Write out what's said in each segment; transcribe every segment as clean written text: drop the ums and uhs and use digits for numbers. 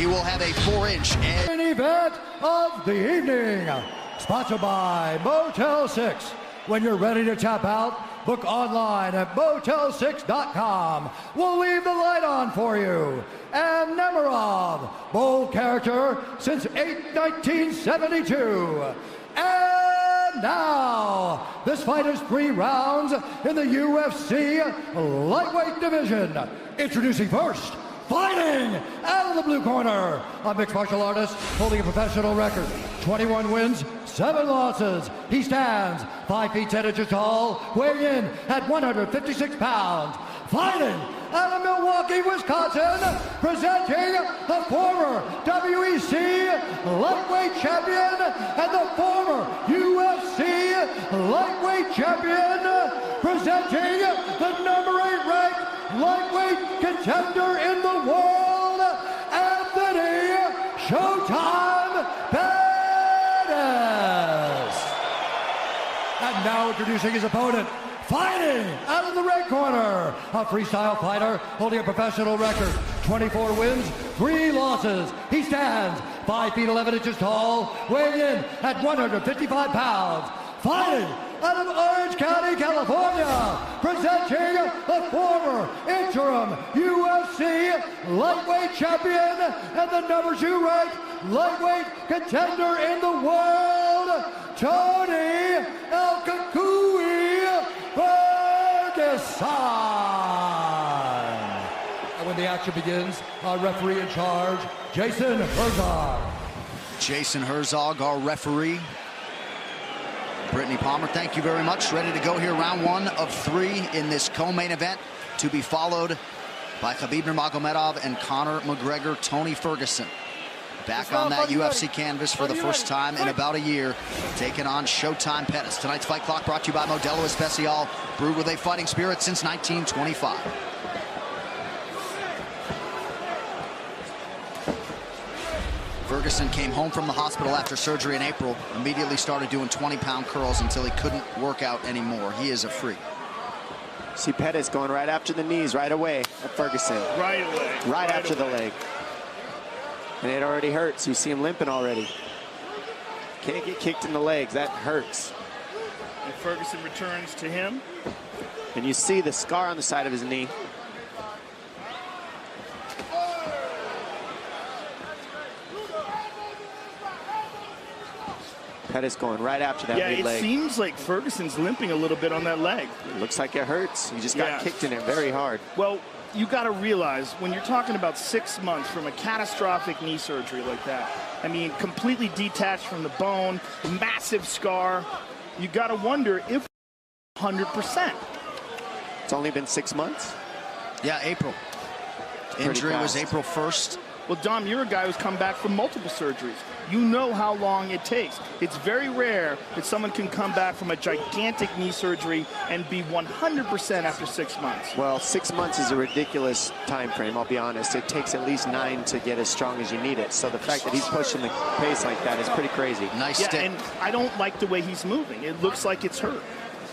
He will have a 4-inch edge. Main event of the evening, sponsored by Motel 6. When you're ready to tap out, book online at motel6.com. We'll leave the light on for you. And Nemirov, bold character since 1972. And now, this fight is 3 rounds in the UFC lightweight division. Introducing first, fighting out of the blue corner, a mixed martial artist holding a professional record, 21 wins, 7 losses. He stands 5 feet 10 inches tall, weighing in at 156 pounds. Fighting out of Milwaukee, Wisconsin, presenting the former WEC lightweight champion and the former UFC lightweight champion, presenting the number 8 ranked lightweight contender in the world, Anthony Showtime Pеттisa. And now introducing his opponent, fighting out of the red corner, a freestyle fighter holding a professional record, 24 wins, 3 losses. He stands 5 feet 11 inches tall, weighing in at 155 pounds. Fighting out of Orange County, California, presenting the former interim UFC lightweight champion and the number 2 ranked lightweight contender in the world, Toни Ferdinand. And when the action begins, our referee in charge, Jason Herzog. Jason Herzog, our referee. Brittany Palmer, thank you very much. Ready to go here, round 1 of 3 in this co-main event, to be followed by Khabib Nurmagomedov and Conor McGregor. Tony Ferguson back on that UFC canvas for the first time in about a year, taking on Showtime Pettisa. Tonight's Fight Clock brought to you by Modelo Especial, brewed with a fighting spirit since 1925. Ferguson came home from the hospital after surgery in April, immediately started doing 20-pound curls until he couldn't work out anymore. He is a freak. See Pettisa going right after the knees right away at Ferguson. Right away. Right after the leg. And it already hurts. You see him limping already. Can't get kicked in the legs. That hurts. And Ferguson returns to him. And you see the scar on the side of his knee. Pettisa going right after that mid leg. Yeah, it seems like Ferguson's limping a little bit on that leg. It looks like it hurts. He just got kicked in it very hard. Well, you got to realize when you're talking about 6 months from a catastrophic knee surgery like that, I mean, completely detached from the bone, massive scar, you got to wonder if 100%. It's only been 6 months? Yeah, April. Injury was April 1st. Well, Dom, you're a guy who's come back from multiple surgeries. You know how long it takes. It's very rare that someone can come back from a gigantic knee surgery and be 100% after 6 months. Well, 6 months is a ridiculous time frame, I'll be honest. It takes at least 9 to get as strong as you need it. So the fact that he's pushing the pace like that is pretty crazy. Nice stick. And I don't like the way he's moving. It looks like it's hurt.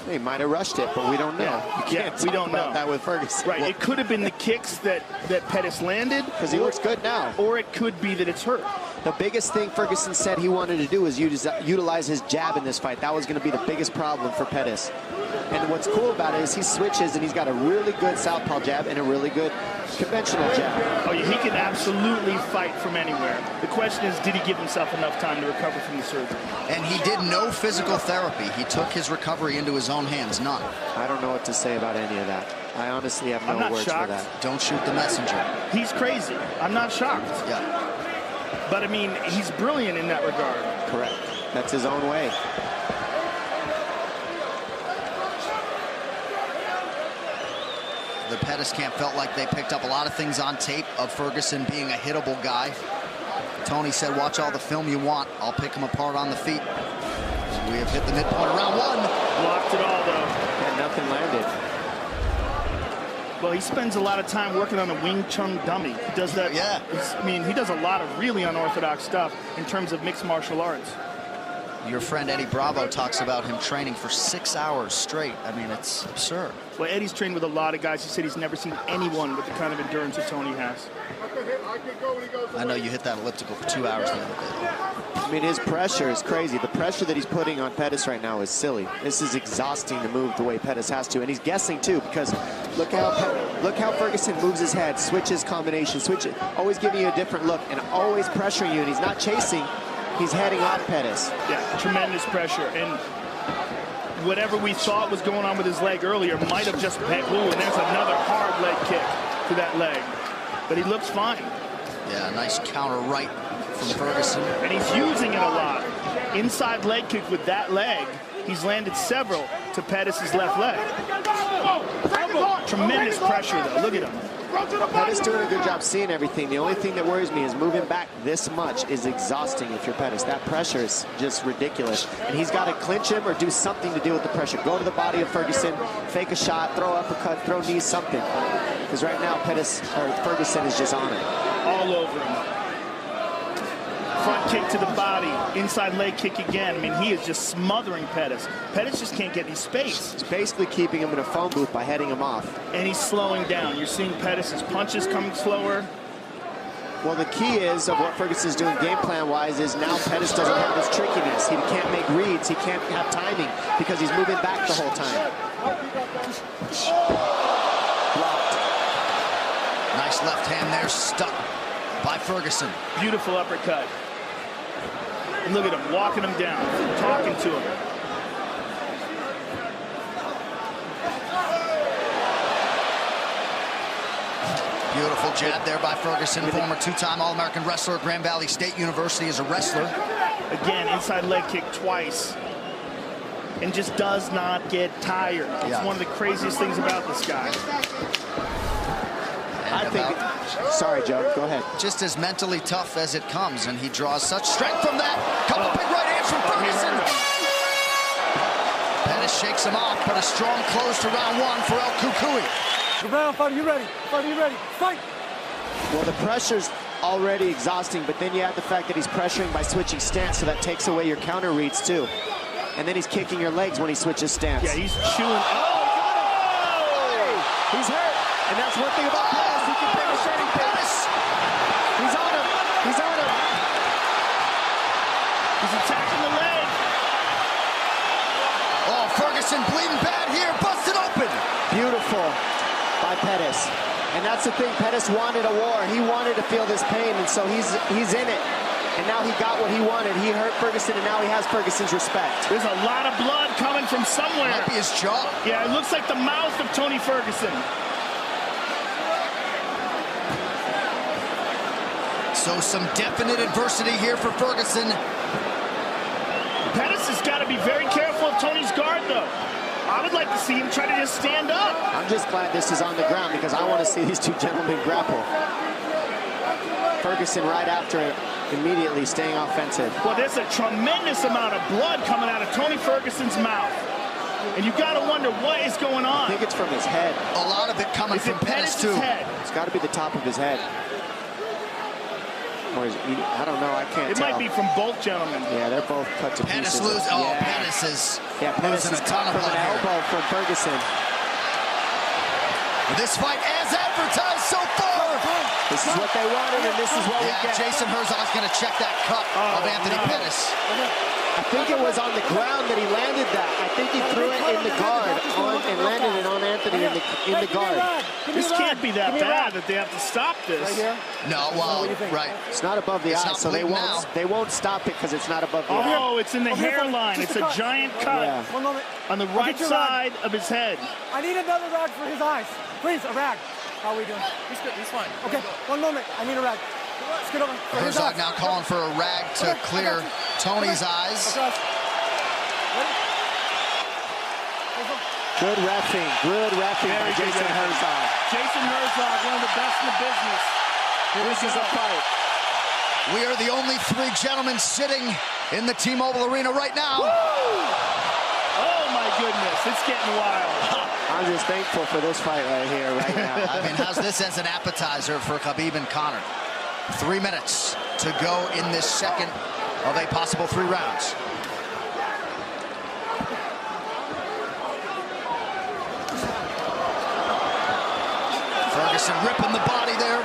He might have rushed it, but we don't know. We don't know that with Ferguson. Right, it could have been the kicks that Pettisa landed. Because he looks good now. Or it could be that it's hurt. The biggest thing Ferguson said he wanted to do is utilize his jab in this fight. That was going to be the biggest problem for Pettisa. And what's cool about it is he switches and he's got a really good southpaw jab and a really good conventional jab. Oh, yeah, he can absolutely fight from anywhere. The question is, did he give himself enough time to recover from the surgery? And he did no physical therapy. He took his recovery into his own hands, none. I don't know what to say about any of that. I honestly have no words for that. Don't shoot the messenger. He's crazy. I'm not shocked. Yeah. But, I mean, he's brilliant in that regard. Correct. That's his own way. The Pettisa camp felt like they picked up a lot of things on tape of Ferguson being a hittable guy. Tony said, watch all the film you want. I'll pick him apart on the feet. We have hit the midpoint of round 1. Blocked it all, though. And nothing landed. Well, he spends a lot of time working on a Wing Chun dummy. He does that. Yeah. I mean, he does a lot of really unorthodox stuff in terms of mixed martial arts. Your friend Eddie Bravo talks about him training for 6 hours straight. I mean, it's absurd. Well, Eddie's trained with a lot of guys. He said he's never seen anyone with the kind of endurance that Tony has. I know you hit that elliptical for 2 hours the other day. I mean, his pressure is crazy. The pressure that he's putting on Pettis right now is silly. This is exhausting to move the way Pettis has to, and he's guessing too, because look how Ferguson moves his head, switches combination, switches, always giving you a different look, and always pressuring you, and he's not chasing. He's heading off Pettis. Yeah, tremendous pressure, and whatever we thought was going on with his leg earlier might have just been, ooh, and there's another hard leg kick to that leg. But he looks fine. Yeah, nice counter right from Ferguson. And he's using it a lot. Inside leg kick with that leg. He's landed several to Pettis' left leg. Tremendous pressure, though. Look at him. Pettis doing a good job seeing everything. The only thing that worries me is moving back this much is exhausting if you're Pettis. That pressure is just ridiculous. And he's got to clinch him or do something to deal with the pressure. Go to the body of Ferguson, fake a shot, throw uppercut, throw knees, something. Because right now Ferguson is just on it. All over him. Front kick to the body, inside leg kick again. I mean, he is just smothering Pettis. Pettis just can't get any space. He's basically keeping him in a phone booth by heading him off. And he's slowing down. You're seeing Pettis' punches coming slower. Well, the key is of what Ferguson's doing game plan-wise is now Pettis doesn't have his trickiness. He can't make reads. He can't have timing because he's moving back the whole time. Blocked. Nice left hand there, stuck by Ferguson. Beautiful uppercut. And look at him, walking him down, talking to him. Beautiful jab there by Ferguson, former two-time All-American wrestler, Grand Valley State University as a wrestler. Again, inside leg kick twice. And just does not get tired. It's one of the craziest things about this guy. I think, sorry, Joe, go ahead. Just as mentally tough as it comes, and he draws such strength from that. Couple big right hands from Ferguson. Pettis shakes him off, but a strong close to round one for El Cucuy. Fighter, you ready? Fighter, you ready? Fight! Well, the pressure's already exhausting, but then you add the fact that he's pressuring by switching stance, so that takes away your counter reads, too. And then he's kicking your legs when he switches stance. Yeah, he's chewing. Oh! He's hurt. And that's one thing about Pettis. He can finish anything. He's on him. He's on him. He's attacking the leg. Oh, Ferguson bleeding bad here. Busted open. Beautiful by Pettis. And that's the thing. Pettis wanted a war. He wanted to feel this pain, and so he's in it. And now he got what he wanted. He hurt Ferguson, and now he has Ferguson's respect. There's a lot of blood coming from somewhere. Might be his jaw. Yeah, it looks like the mouth of Tony Ferguson. So some definite adversity here for Ferguson. Pettis has got to be very careful of Tony's guard, though. I would like to see him try to just stand up. I'm just glad this is on the ground because I want to see these two gentlemen grapple. Ferguson right after it, immediately staying offensive. Well, there's a tremendous amount of blood coming out of Tony Ferguson's mouth. And you got to wonder what is going on. I think it's from his head. A lot of it coming from Pettis, too. It's got to be the top of his head. Or is he, I don't know. I can't tell. It might be from both gentlemen. Yeah, they're both cut to pieces. Pettis is losing a ton of blood. An elbow from Ferguson. This fight as advertised so far. This is what they wanted, and this is what we get. Jason Herzog's going to check that cut of Anthony Pettis. I think it was on the ground that he landed that. I think he threw it in the guard and landed it on Anthony in the guard. This can't be that bad that they have to stop this. No, well, right. It's not above the eye, so they won't stop it because it's not above the eye. Oh, it's in the hairline. It's a giant cut on the right side of his head. I need another rag for his eyes. Please, a rag. How are we doing? He's good. He's fine. Okay, one moment. I need a rag. Let's get over. Herzog now calling for a rag to clear Tony's eyes. Good reffing by Jason Herzog. Jason Herzog, one of the best in the business. This is a fight. We are the only three gentlemen sitting in the T-Mobile Arena right now. Woo! Oh my goodness, it's getting wild. I'm just thankful for this fight right here, right now. I mean, how's this as an appetizer for Khabib and Conor? 3 minutes to go in this second of a possible 3 rounds. Ferguson ripping the body there.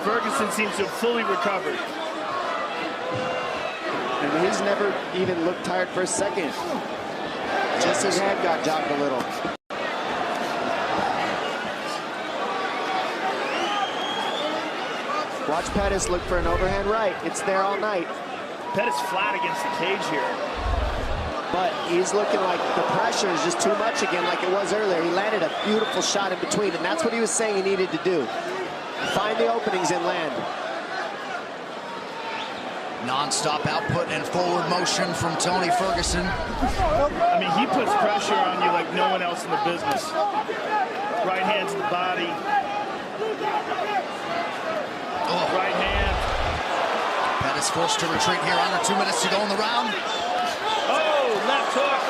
Ferguson seems to have fully recovered. And he's never even looked tired for a second. Just his head got jogged a little. Watch Pettis look for an overhand right. It's there all night. Pettis flat against the cage here. But he's looking like the pressure is just too much again, like it was earlier. He landed a beautiful shot in between, and that's what he was saying he needed to do. Find the openings and land. Non-stop output and forward motion from Tony Ferguson. I mean, he puts pressure on you like no one else in the business. Right hand to the body. Oh. Right hand. Pettis forced to retreat here. Under 2 minutes to go in the round. Oh, left hook.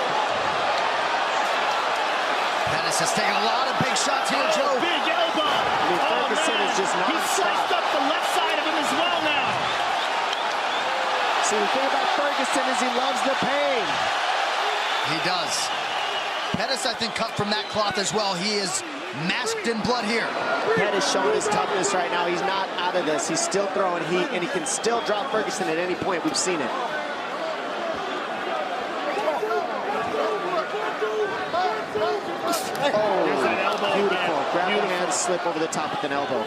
Pettis has taken a lot of big shots here, Joe. Big elbow. I mean, Ferguson is just He's sliced non-stop. up the left side of him as well now. See, the thing about Ferguson is he loves the pain. He does. Pettis, I think, cut from that cloth as well. He is masked in blood here. Pettis showing his toughness right now. He's not out of this. He's still throwing heat, and he can still drop Ferguson at any point. We've seen it. Oh, There's that elbow beautiful. again. Grab the Beautiful. hand, slip over the top with an elbow.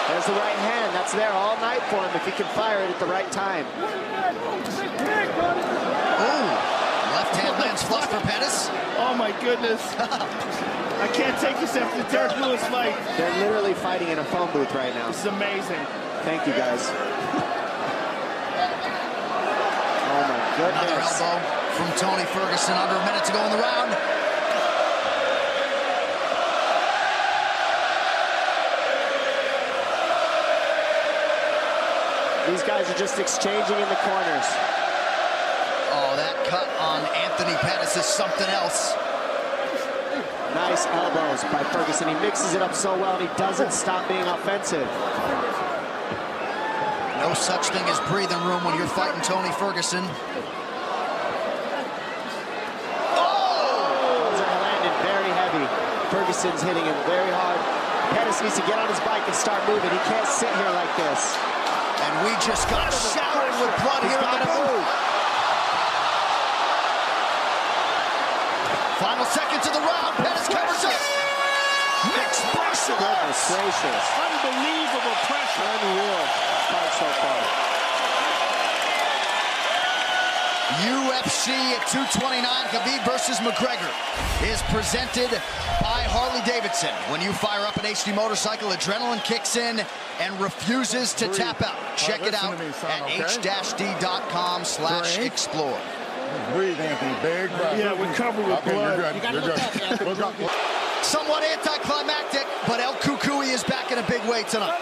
There's the right hand. That's there all night for him if he can fire it at the right time. Oh, left hand lands flush for Pettis. Oh my goodness. I can't take this after the Derek Lewis fight. They're literally fighting in a phone booth right now. This is amazing. Thank you, guys. Oh my Another goodness. elbow from Tony Ferguson. Under a minute to go in the round. These guys are just exchanging in the corners. Oh, that cut on Anthony Pettis is something else. Nice elbows by Ferguson. He mixes it up so well, and he doesn't stop being offensive. No such thing as breathing room when you're fighting Tony Ferguson. Those are landing very heavy. Ferguson's hitting him very hard. Pettis needs to get on his bike and start moving. He can't sit here like this. And we just got showered with blood He's here in got the to booth. move. Final seconds of the round. Pettis covers it. Mixed martial Goodness arts. gracious. Unbelievable pressure. Unreal fight so far. UFC at 229, Khabib versus McGregor is presented by Harley-Davidson. When you fire up an HD motorcycle, adrenaline kicks in and refuses to tap out. Check it out at h-d.com/explore. Breathe, Anthony. Big breath. Yeah, we're covered with blood. You're good. We're good. Somewhat anticlimactic, but El Cucuy is back in a big way tonight.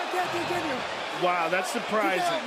Wow, that's surprising.